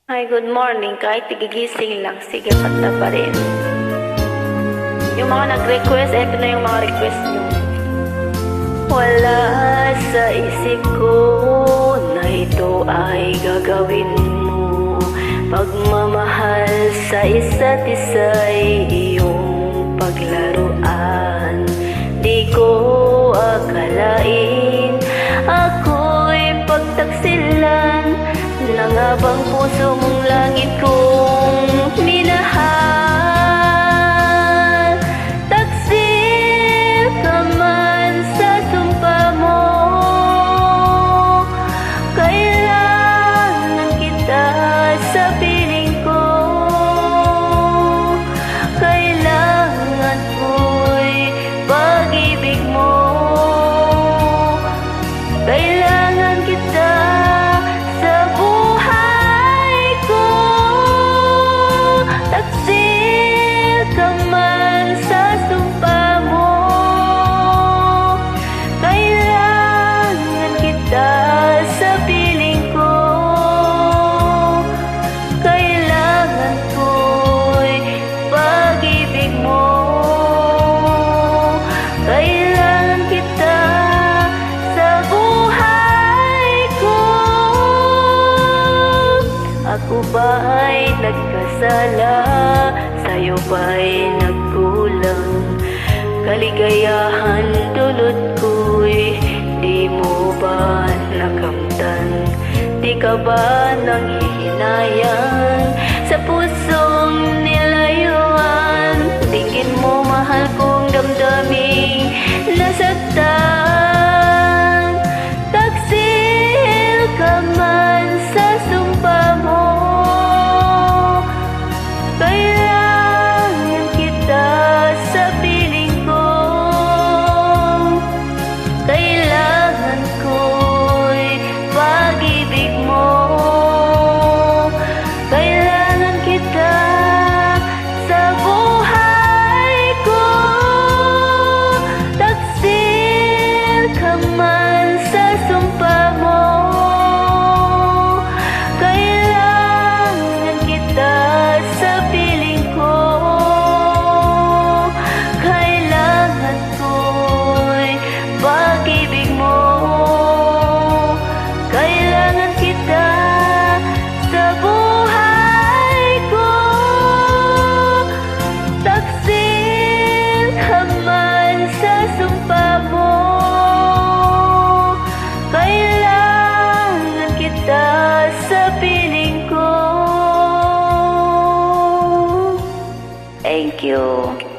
Hi, good morning. Kahit tigigising lang, sige, kanta pa rin. Yung mga nag-request, eto na yung mga request nyo. Wala sa isip ko na ito ay gagawin mo. Pagmamahal sa isa't isa'y iyong paglaruan. Di ko akalain ako'y pagtaksilan ng abang puso mong langit kong minahal. Taksil ka man sa sumpa mo, kailangan kita sa piling ko. Kailangan ko'y pag-ibig mo. Kailangan kita sa buhay ko. Taksil ka man sa sumpa mo, kailangan kita sa piling ko. Kailangan ko'y pag-ibig mo. Kailangan kita sa buhay ko. Ako ba'y nagkasala? Sa'yo ba'y nagkulang? Kaligayahan dulot ko'y di mo ba nakamtan? Di ka ba nanghihinayang sa pusong nilayuan? Tingin mo mahal kong damdaming nasaktan. Taksil ka man sa sumpa mo, kailangan kita sa piling ko. Kailangan ko'y pag-ibig mo. Kailangan kita sa buhay ko. Taksil ka man sa sumpa mo, kailangan kita sa piling ko. Kailangan ko'y pag-ibig mo. Kailangan kita sa buhay ko. Taksil ka man sa sumpa mo, kailangan kita sa piling ko. Thank you.